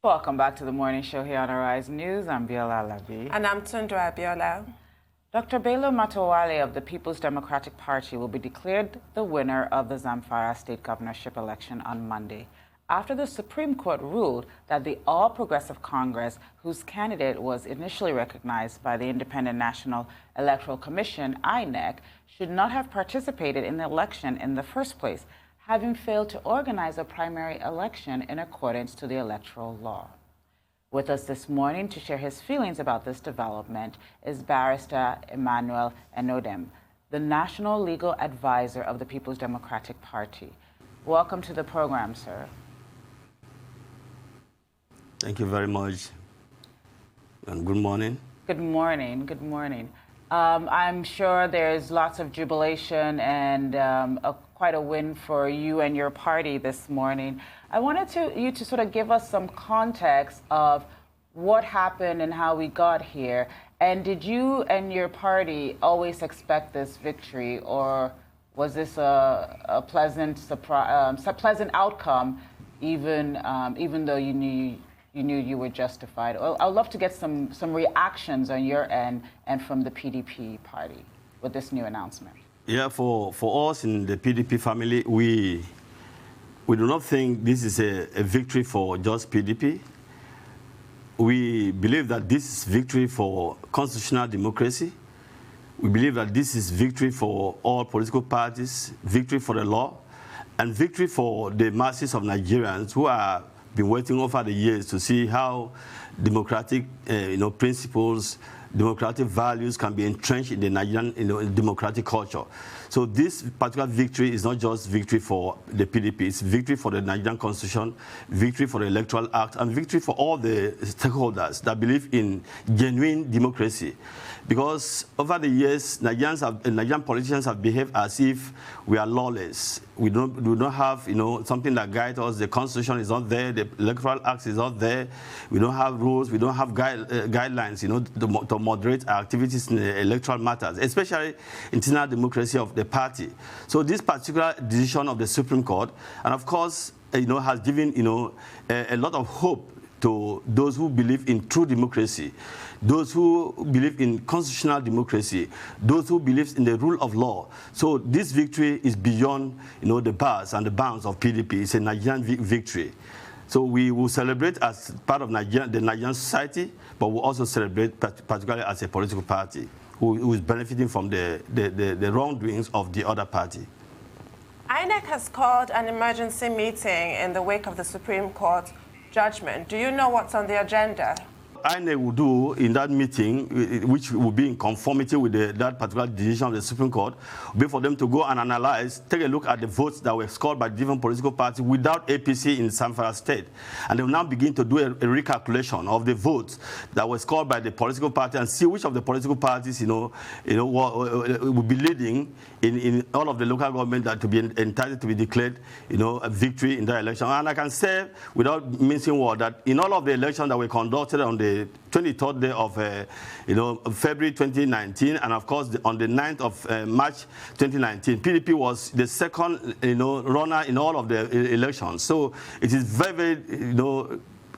Welcome back to the morning show here on Arise News. I'm Biola Labi. And I'm Tundra Biola. Dr. Bello Matawale of the People's Democratic Party will be declared the winner of the Zamfara state governorship election on Monday, after the Supreme Court ruled that the All Progressive Congress, whose candidate was initially recognized by the Independent National Electoral Commission, INEC, should not have participated in the election in the first place, having failed to organize a primary election in accordance to the electoral law. With us this morning to share his feelings about this development is Barrister Emmanuel Enoidem, the National Legal Advisor of the People's Democratic Party. Welcome to the program, sir. Thank you very much, and good morning. Good morning, good morning. I'm sure there's lots of jubilation and quite a win for you and your party this morning. I wanted you to sort of give us some context of what happened and how we got here. And did you and your party always expect this victory, or was this a pleasant surprise, pleasant outcome, even though you knew you were justified? I'd love to get some reactions on your end and from the PDP party with this new announcement. Yeah, for us in the PDP family, we do not think this is a victory for just PDP. We believe that this is victory for constitutional democracy. We believe that this is victory for all political parties, victory for the law, and victory for the masses of Nigerians who are been waiting over the years to see how democratic principles, democratic values can be entrenched in the Nigerian democratic culture. So this particular victory is not just victory for the PDP, it's victory for the Nigerian Constitution, victory for the Electoral Act, and victory for all the stakeholders that believe in genuine democracy. Because over the years, Nigerian politicians have behaved as if we are lawless. We don't have something that guides us. The Constitution is not there. The Electoral Act is not there. We don't have rules. We don't have guidelines to moderate our activities in the electoral matters, especially internal democracy of the party. So this particular decision of the Supreme Court, and of course, has given a lot of hope to those who believe in true democracy, those who believe in constitutional democracy, those who believe in the rule of law. So this victory is beyond the bars and the bounds of PDP. It's a Nigerian victory. So we will celebrate as part of the Nigerian society, but we'll also celebrate particularly as a political party who is benefiting from the wrongdoings of the other party. INEC has called an emergency meeting in the wake of the Supreme Court judgment. Do you know what's on the agenda? INEC will do in that meeting, which will be in conformity with that particular decision of the Supreme Court, will be for them to go and analyze, take a look at the votes that were scored by different political parties without APC in Zamfara State. And they will now begin to do a recalculation of the votes that were scored by the political party and see which of the political parties, will be leading in all of the local government that to be entitled to be declared, a victory in that election. And I can say, without mincing word, that in all of the elections that were conducted on the 23rd day of February 2019, and of course on the 9th of March 2019, PDP was the second runner in all of the elections. So it is very,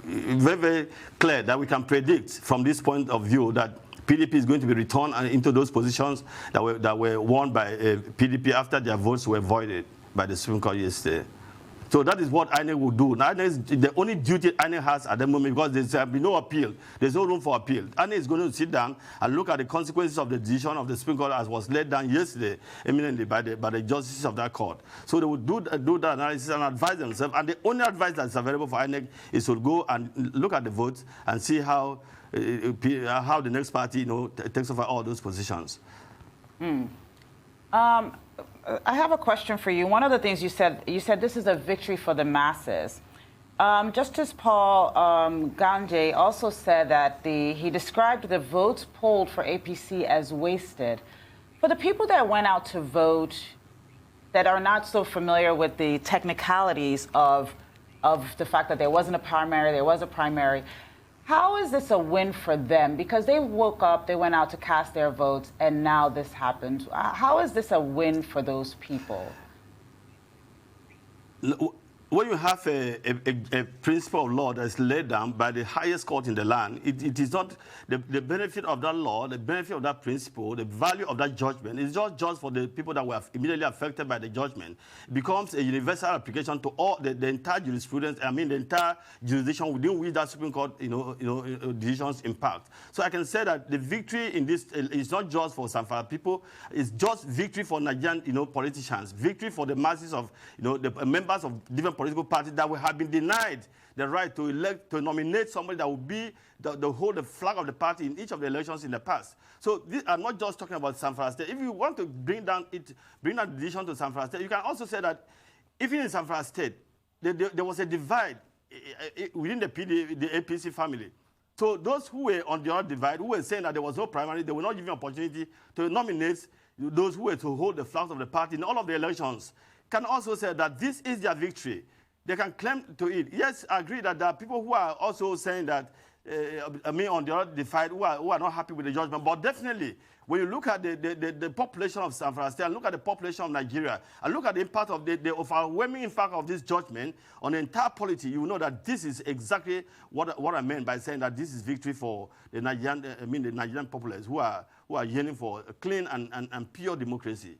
very clear that we can predict from this point of view that PDP is going to be returned into those positions that were won by PDP after their votes were voided by the Supreme Court yesterday. So that is what INEC will do. Now, the only duty INEC has at the moment, because there's been no appeal, there's no room for appeal. INEC is going to sit down and look at the consequences of the decision of the Supreme Court as was laid down yesterday, eminently by the justices of that court. So they will do that analysis and advise themselves. And the only advice that's available for INEC is to go and look at the votes and see how the next party takes over all those positions. I have a question for you. One of the things you said this is a victory for the masses. Justice Paul Ganje also said that he described the votes polled for APC as wasted. For the people that went out to vote that are not so familiar with the technicalities of the fact that there wasn't a primary, there was a primary, how is this a win for them? Because they woke up, they went out to cast their votes, and now this happened. How is this a win for those people? when you have a principle of law that is laid down by the highest court in the land, it is not the benefit of that law, the benefit of that principle, the value of that judgment. It's not just for the people that were immediately affected by the judgment. It becomes a universal application to all the entire jurisprudence. I mean, the entire jurisdiction within which that Supreme Court, decisions impact. So I can say that the victory in this is not just for Zamfara people. It's just victory for Nigerian, politicians. Victory for the masses of, the members of different political parties that will have been denied the right to elect, to nominate somebody that will be the hold the flag of the party in each of the elections in the past. So I'm not just talking about Zamfara State. If you want to bring down the decision to Zamfara State, you can also say that even in Zamfara State, there was a divide within the APC family. So those who were on the other divide, who were saying that there was no primary, they were not given opportunity to nominate those who were to hold the flags of the party in all of the elections, can also say that this is their victory. They can claim to it. Yes, I agree that there are people who are also saying that, on the other divide, who are not happy with the judgment. But definitely, when you look at the population of Zamfara State, and look at the population of Nigeria, and look at the impact of the overwhelming impact of this judgment on the entire polity, you will know that this is exactly what I meant by saying that this is victory for the Nigerian, the Nigerian populace who are yearning for a clean and pure democracy.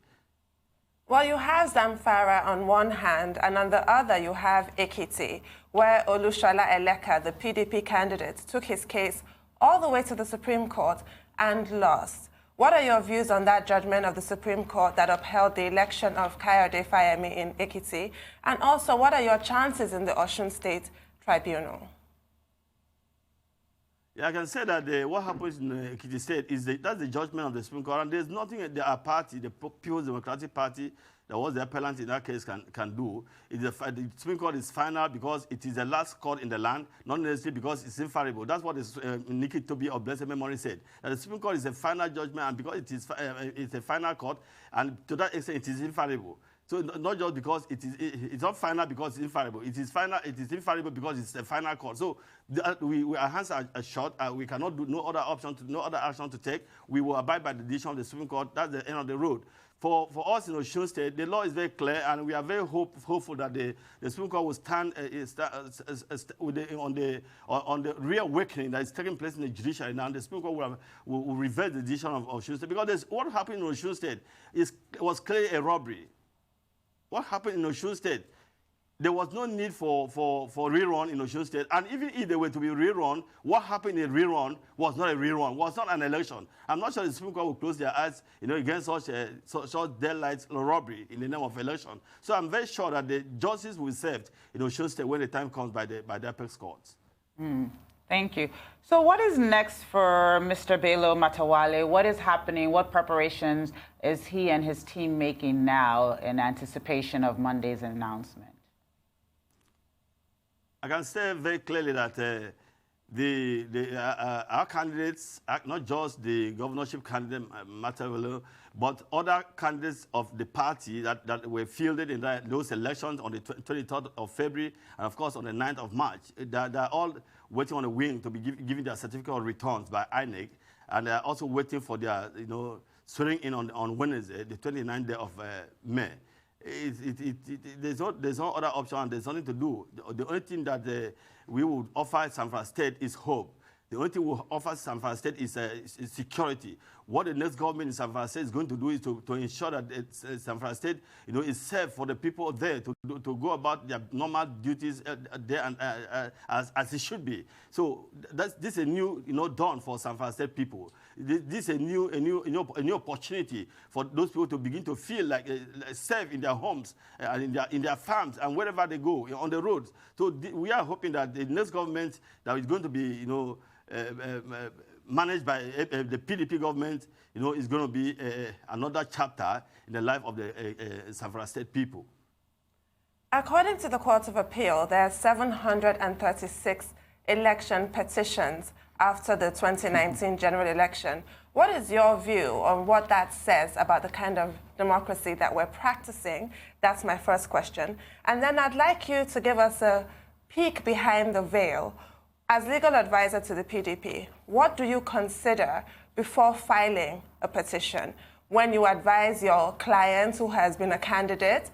Well, you have Zamfara on one hand, and on the other you have Ekiti, where Olushola Eleka, the PDP candidate, took his case all the way to the Supreme Court and lost. What are your views on that judgment of the Supreme Court that upheld the election of Kayode Fayemi in Ekiti? And also, what are your chances in the Osun State Tribunal? Yeah, I can say that what happens in Ekiti State is that's the judgment of the Supreme Court, and there's nothing our party, the People's Democratic Party, that was the appellant in that case, can do. The Supreme Court is final because it is the last court in the land, not necessarily because it's infallible. That's what Nikki Toby of blessed memory said. That the Supreme Court is a final judgment, and because it's a final court, and to that extent it is infallible. So not just because it's not final because it's infallible. It is final. It is infallible because it's a final court. So our hands are short. We cannot do no other action to take. We will abide by the decision of the Supreme Court. That's the end of the road. For us in Osun State, the law is very clear, and we are very hopeful that the Supreme Court will stand on the reawakening that is taking place in the judiciary now. The Supreme Court will reverse the decision of Osun State, because what happened in Osun State was clearly a robbery. What happened in Osun State, there was no need for rerun in Osun State. And even if they were to be rerun, what happened in rerun was not a rerun, was not an election. I'm not sure the Supreme Court will close their eyes, against such daylight robbery in the name of election. So I'm very sure that the justice will be served in Osun State when the time comes by the apex courts. Thank you. So what is next for Mr. Bello Matawalle? What is happening? What preparations is he and his team making now in anticipation of Monday's announcement? I can say very clearly that our candidates, not just the governorship candidate, Matawalle, but other candidates of the party that were fielded in those elections on the 23rd of February and, of course, on the 9th of March. They're all waiting on the wing to be given their certificate of returns by INEC, and they're also waiting for their, swearing in on Wednesday, the 29th day of May. There's no other option, and there's nothing to do. The only thing that we would offer Zamfara State is hope. The only thing we offer Zamfara State is security. What the next government in Zamfara State is going to do is to ensure that Zamfara State, is safe for the people there to go about their normal duties there and as it should be. So this is a new, dawn for Zamfara State people. This is a new opportunity for those people to begin to feel like safe in their homes, and in their farms, and wherever they go on the roads. So we are hoping that the next government that is going to be, managed by the PDP government, is going to be another chapter in the life of the Zamfara State people. According to the Court of Appeal, there are 736 election petitions after the 2019 general election. What is your view on what that says about the kind of democracy that we're practicing? That's my first question. And then I'd like you to give us a peek behind the veil. As legal advisor to the PDP, what do you consider before filing a petition? When you advise your client who has been a candidate,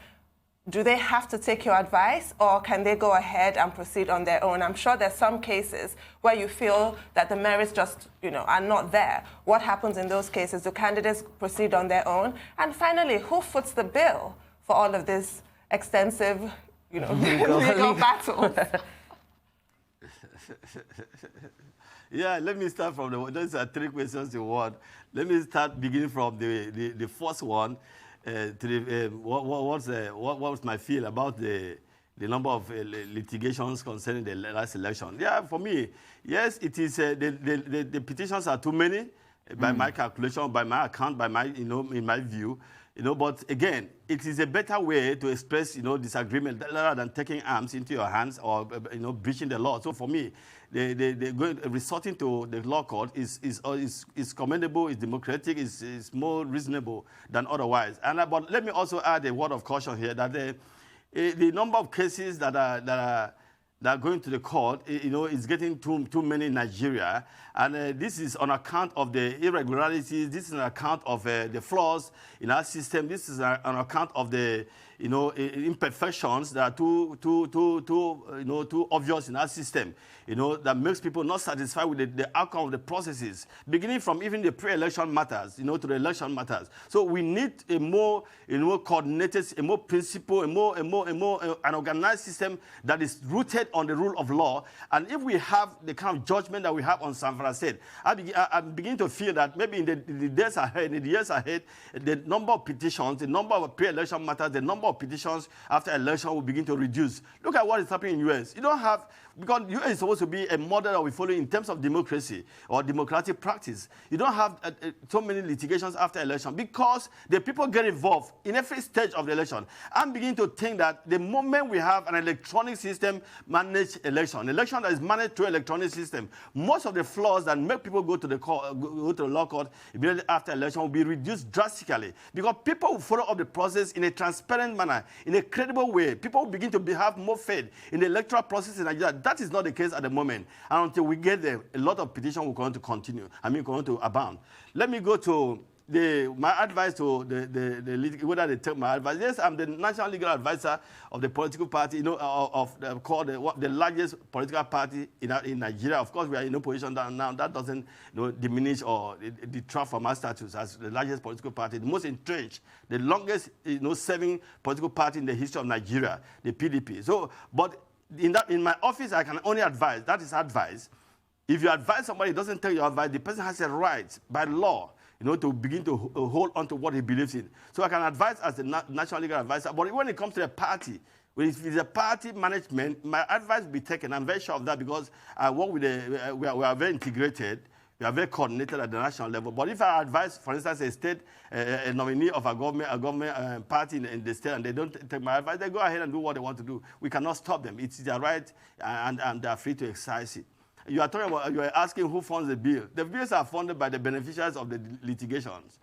do they have to take your advice, or can they go ahead and proceed on their own? I'm sure there's some cases where you feel that the merits just, are not there. What happens in those cases? Do candidates proceed on their own? And finally, who foots the bill for all of this extensive, legal battles? Yeah, let me start from those are three questions in one. Let me start beginning from the first one. What was my feel about the number of litigations concerning the last election? Yeah, for me, yes, it is. The petitions are too many, by my calculation, by my account, by my, in my view. But again, it is a better way to express, disagreement rather than taking arms into your hands or, breaching the law. So for me, resorting to the law court is commendable, is democratic, is more reasonable than otherwise. But let me also add a word of caution here that the number of cases that are going to the court, is getting too many in Nigeria. And this is on account of the irregularities. This is on account of the flaws in our system. This is on account of the, imperfections that are too obvious in our system, that makes people not satisfied with the outcome of the processes, beginning from even the pre-election matters, to the election matters. So we need a more, coordinated, a more principled, an organized system that is rooted on the rule of law. And if we have the kind of judgment that we have on Zamfara State, I begin to feel that maybe in the days ahead, in the years ahead, the number of petitions, the number of pre-election matters, the number of petitions after election will begin to reduce. Look at what is happening in the U.S. You don't have, because the U.S. is supposed to be a model that we follow in terms of democracy or democratic practice. You don't have so many litigations after election because the people get involved in every stage of the election. I'm beginning to think that the moment we have an electronic system managed election, an election that is managed through electronic system, most of the flaws that make people go to the law court immediately after election will be reduced drastically because people will follow up the process in a transparent manner, in a credible way. People will begin to have more faith in the electoral process in Nigeria. That is not the case at the moment. And until we get there, a lot of petitions will going to continue. going to abound. Let me go to my advice to whether they take my advice. Yes, I'm the national legal advisor of the political party, called the largest political party in Nigeria. Of course, we are in no position now. That doesn't diminish or detract from our status as the largest political party, the most entrenched, the longest serving political party in the history of Nigeria, the PDP. So, but in my office, I can only advise. That is advice. If you advise somebody who doesn't take your advice, the person has a right by law to begin to hold on to what he believes in. So I can advise as a national legal advisor. But when it comes to a party, if it's a party management, my advice will be taken. I'm very sure of that because I work with we are very integrated. We are very coordinated at the national level. But if I advise, for instance, a state, a nominee of a government party in the state, and they don't take my advice, they go ahead and do what they want to do. We cannot stop them. It's their right, and they are free to exercise it. You are talking about, you are asking who funds the bill. The bills are funded by the beneficiaries of the litigations.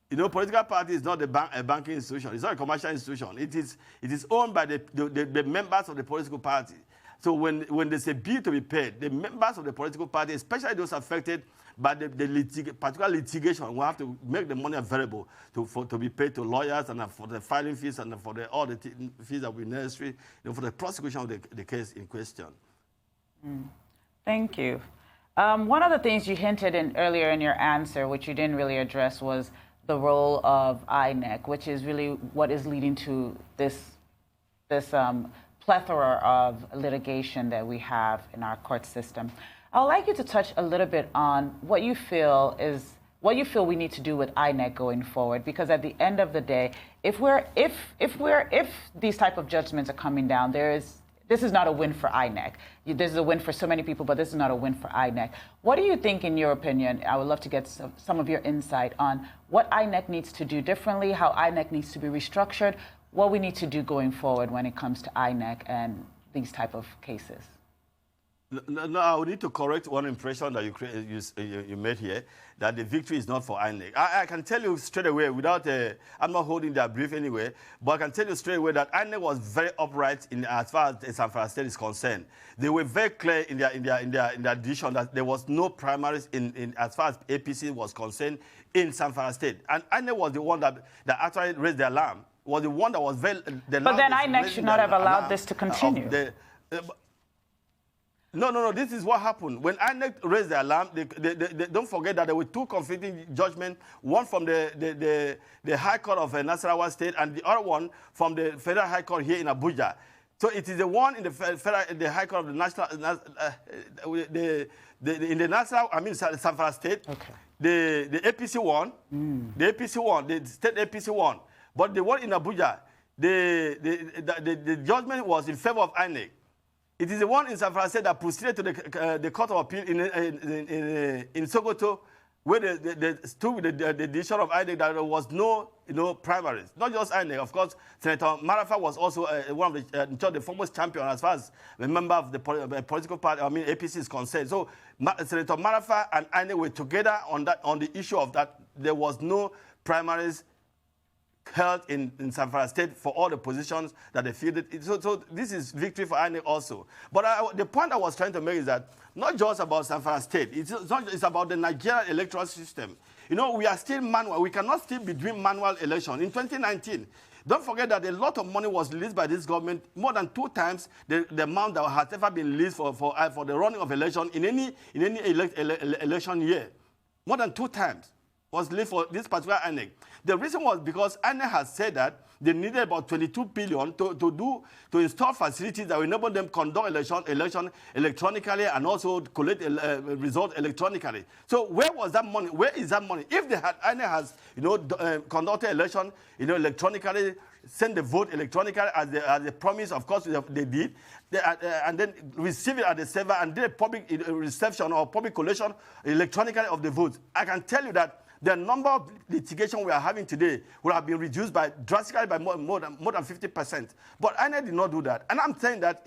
Political party is not a banking institution. It's not a commercial institution. It is owned by the members of the political party. So when there's a bill to be paid, the members of the political party, especially those affected by the particular litigation, will have to make the money available to be paid to lawyers and for the filing fees and for all the fees that will be necessary for the prosecution of the case in question. Thank you. One of the things you hinted in earlier in your answer, which you didn't really address, was the role of INEC, which is really what is leading to this plethora of litigation that we have in our court system. I would like you to touch a little bit on what you feel we need to do with INEC going forward, because at the end of the day, if these type of judgments are coming down, this is not a win for INEC. This is a win for so many people, but this is not a win for INEC. What do you think, in your opinion? I would love to get some of your insight on what INEC needs to do differently, how INEC needs to be restructured, what we need to do going forward when it comes to INEC and these type of cases. No, I would need to correct one impression that you made here, that the victory is not for INEC. I can tell you straight away, without I'm not holding that brief anyway, but I can tell you straight away that INEC was very upright as far as the Zamfara State is concerned. They were very clear in their decision that there was no primaries as far as APC was concerned in Zamfara State. And INEC was the one that actually raised the alarm. was the one that was very... But then INEC should not have allowed this to continue. No. This is what happened. When INEC raised the alarm, they don't forget that there were two conflicting judgments, one from the High Court of Nasarawa State and the other one from the Federal High Court here in Abuja. So it is the one in the High Court of the National, in the National, Zamfara State. Okay. The APC won. The APC won. The state APC won. But the one in Abuja, the judgment was in favor of INEC. It is the one in Zamfara State that proceeded to the Court of Appeal in Sokoto, where they stood with the decision of INEC that there was no primaries. Not just INEC, of course. Senator Marafa was also one of the foremost champion as far as a member of the political party, APC is concerned. So Senator Marafa and INEC were together on the issue of that there was no primaries held in Zamfara State for all the positions that they fielded. So this is victory for INEC also. But the point I was trying to make is that not just about Zamfara State, it's about the Nigerian electoral system. We are still manual. We cannot still be doing manual election. In 2019, don't forget that a lot of money was released by this government, more than 2 times the amount that has ever been released for the running of election in any election year. More than 2 times was released for this particular INEC. The reason was because INEC has said that they needed about 22 billion to install facilities that will enable them conduct election electronically and also collect results electronically. So where was that money? Where is that money? If INEC has conducted election electronically, send the vote electronically as they promised, of course they did, and then receive it at the server and did a public reception or public collation electronically of the votes, I can tell you that the number of litigation we are having today will have been reduced drastically by more than 50%. But INEC did not do that. And I'm saying that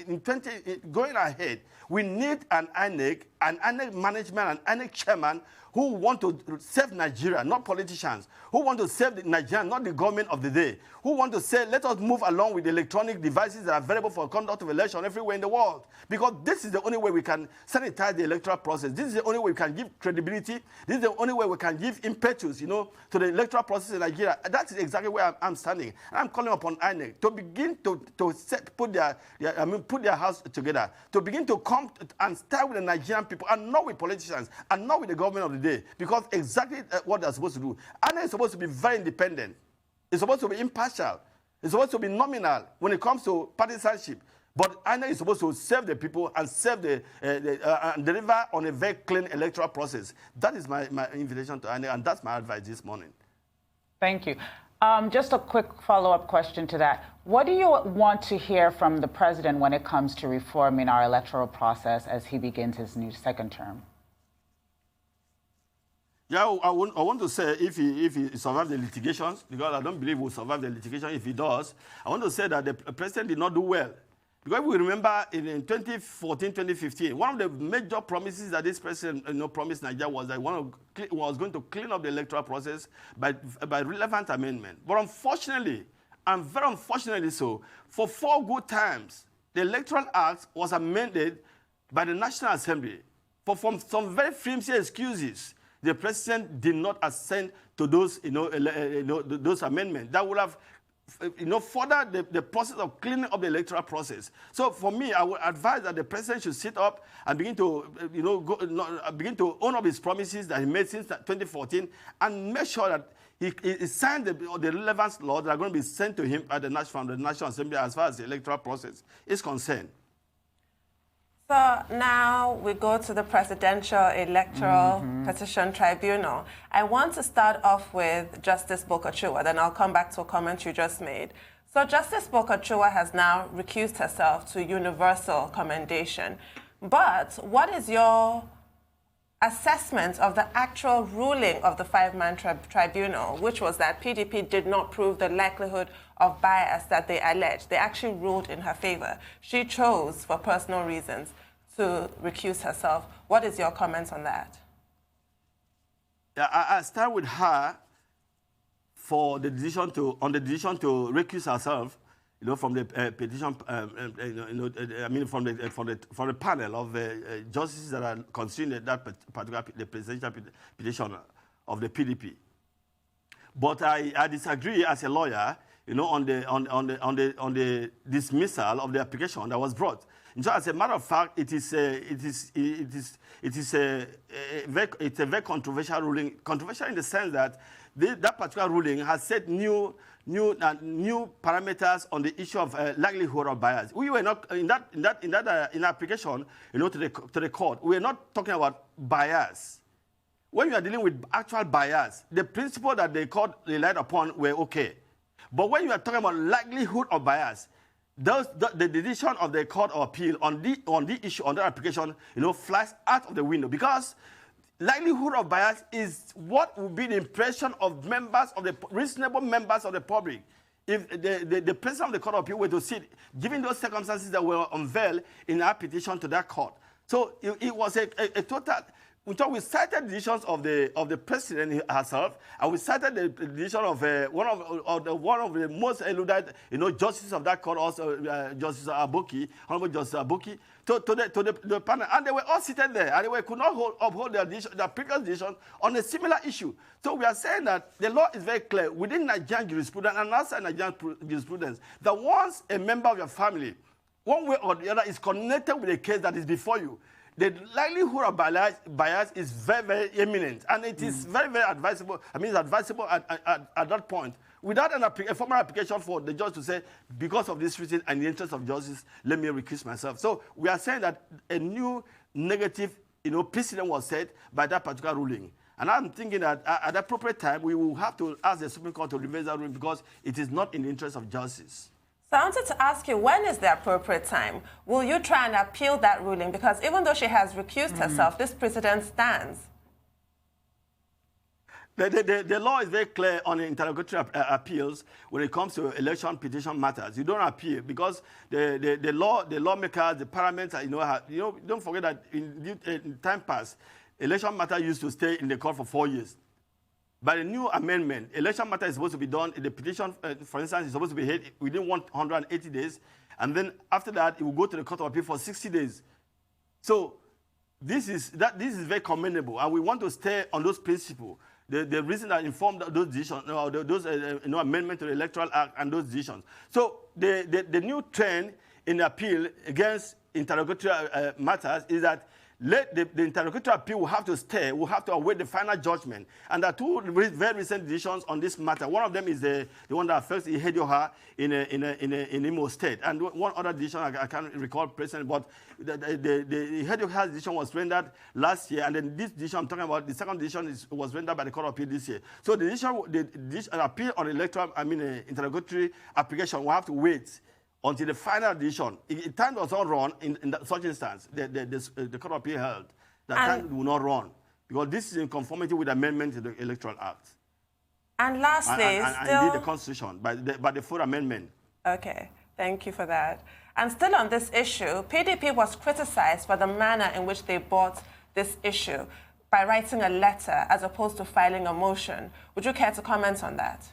going ahead, we need an INEC management, an INEC chairman who want to save Nigeria, not politicians, who want to save Nigeria, not the government of the day, who want to say, let us move along with the electronic devices that are available for conduct of election everywhere in the world. Because this is the only way we can sanitize the electoral process. This is the only way we can give credibility. This is the only way we can give impetus, to the electoral process in Nigeria. That is exactly where I'm standing. And I'm calling upon INEC to begin to put their house together, to begin to come and start with the Nigerian people and not with politicians and not with the government of the day. Because exactly what they're supposed to do. INEC is supposed to be very independent. It's supposed to be impartial. It's supposed to be nominal when it comes to partisanship. But INEC is supposed to serve the people and serve and deliver on a very clean electoral process. That is my invitation to INEC, and that's my advice this morning. Thank you. Just a quick follow-up question to that. What do you want to hear from the president when it comes to reforming our electoral process as he begins his new second term? Yeah, I want to say if he survives the litigations, because I don't believe he will survive the litigation. If he does, I want to say that the president did not do well. Because we remember in 2014, 2015, one of the major promises that this president promised Nigeria was that was going to clean up the electoral process by relevant amendment. But unfortunately, and very unfortunately so, for 4 good times, the Electoral Act was amended by the National Assembly. From some very flimsy excuses, the president did not assent to those, those amendments that would have, further the process of cleaning up the electoral process. So for me, I would advise that the president should sit up and begin to, begin to own up his promises that he made since 2014, and make sure that he signed the relevant laws that are going to be sent to him at from the National Assembly as far as the electoral process is concerned. So now we go to the Presidential Electoral Petition Tribunal. I want to start off with Justice Bokachua, then I'll come back to a comment you just made. So Justice Bokachua has now recused herself to universal commendation. But what is your assessment of the actual ruling of the 5-man tribunal, which was that PDP did not prove the likelihood of bias that they alleged? They actually ruled in her favor. She chose, for personal reasons, to recuse herself. What is your comment on that? Yeah, I start with her for the decision to recuse herself, from the petition, from the panel of justices that are considering that particular the presidential petition of the PDP. But I disagree as a lawyer. on the dismissal of the application that was brought. And so, as a matter of fact, it's a very controversial ruling. Controversial in the sense that that particular ruling has set new parameters on the issue of likelihood of bias. We were not in application, to the court. We are not talking about bias. When you are dealing with actual bias, the principle that the court relied upon were okay. But when you are talking about likelihood of bias, the decision of the Court of Appeal on the issue, on the application, flies out of the window, because likelihood of bias is what would be the impression of reasonable members of the public if the president of the Court of Appeal were to sit, given those circumstances that were unveiled in our petition to that court. So it was a total. We cited decisions of the president herself, and we cited the decision of one of the most eluded, justices of that court, also Justice Aboki, Honorable Justice Aboki, to the panel, and they were all seated there, and they could not uphold their previous decision on a similar issue. So we are saying that the law is very clear within Nigerian jurisprudence and outside Nigerian jurisprudence that once a member of your family, one way or the other, is connected with a case that is before you, the likelihood of bias is very, very imminent, and it is very, very advisable. I mean, it's advisable at that point, without a formal application for the judge to say, because of this reason and the interest of justice, let me recuse myself. So we are saying that a new negative, precedent was set by that particular ruling. And I'm thinking that at the appropriate time, we will have to ask the Supreme Court to reverse that ruling, because it is not in the interest of justice. So I wanted to ask you, when is the appropriate time? Will you try and appeal that ruling? Because even though she has recused herself, this precedent stands. The law is very clear on interlocutory appeals when it comes to election petition matters. You don't appeal because the lawmakers, the parliament, don't forget that in time past, election matter used to stay in the court for 4 years. By the new amendment, election matter is supposed to be done. The petition, for instance, is supposed to be heard within 180 days. And then after that, it will go to the Court of Appeal for 60 days. So this is very commendable. And we want to stay on those principles. The reason that informed those decisions, those amendments to the Electoral Act and those decisions. So the new trend in the appeal against interlocutory matters is that the interlocutory appeal will have to stay, will have to await the final judgment. And there are two very recent decisions on this matter. One of them is the one that affects Ihedioha in Imo State. And one other decision, I can't recall presently, but the Ihedioha decision was rendered last year, and then this decision I'm talking about, the second decision was rendered by the Court of Appeal this year. So the appeal on interlocutory application will have to wait until the final decision. Time does not run in such instance. The Court of Appeal held that time will not run, because this is in conformity with the amendment to the Electoral Act. And lastly, and indeed the Constitution, by the full amendment. Okay, thank you for that. And still on this issue, PDP was criticized for the manner in which they brought this issue by writing a letter as opposed to filing a motion. Would you care to comment on that?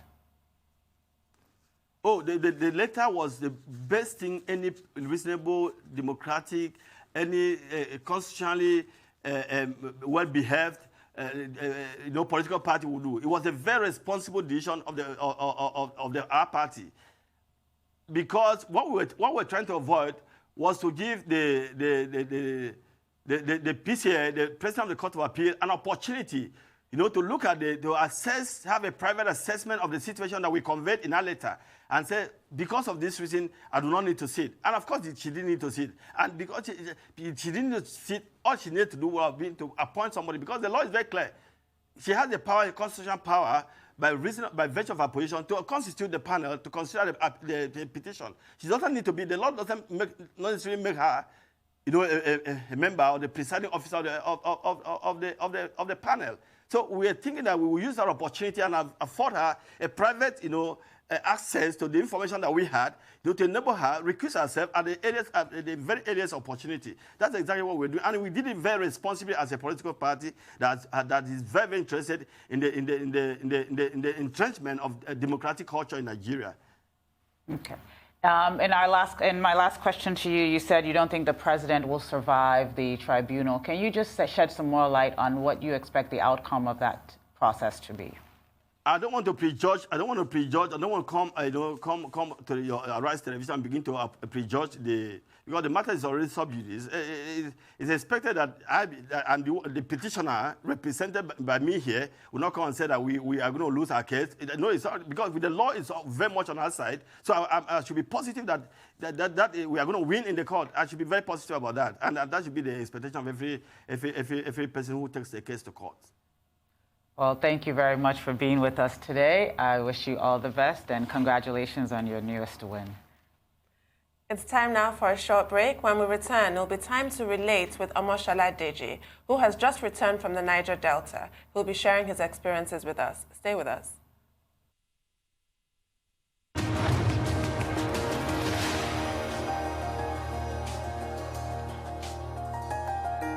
Oh, the letter was the best thing any reasonable, democratic, any constitutionally well-behaved political party would do. It was a very responsible decision of our party, because what we're trying to avoid was to give the PCA, the President of the Court of Appeal, an opportunity to look at to assess, have a private assessment of the situation that we conveyed in our letter, and say, because of this reason, I do not need to sit. And of course, she didn't need to sit. And because she didn't need to sit, all she needed to do was to appoint somebody, because the law is very clear. She has the power, the constitutional power, by virtue of her position, to constitute the panel to consider the petition. She doesn't need to be, the law doesn't not necessarily make her a member or the presiding officer of the panel. So we are thinking that we will use that opportunity and afford her a private, access to the information that we had to enable her recuse herself at the very earliest opportunity. That's exactly what we're doing, and we did it very responsibly as a political party that is very, very interested in the entrenchment of democratic culture in Nigeria. Okay. In my last question to you, you said you don't think the president will survive the tribunal. Can you just shed some more light on what you expect the outcome of that process to be? I don't want to prejudge. I don't want to come to your Arise Television and begin to prejudge because the matter is already sub judice. It's expected that the petitioner, represented by me here, will not come and say that we are going to lose our case. No, it's not, because the law is very much on our side. So I should be positive that we are going to win in the court. I should be very positive about that, and that should be the expectation of every person who takes the case to court. Well, thank you very much for being with us today. I wish you all the best, and congratulations on your newest win. It's time now for a short break. When we return, it'll be time to relate with Omoshola Deji, who has just returned from the Niger Delta. He'll be sharing his experiences with us. Stay with us.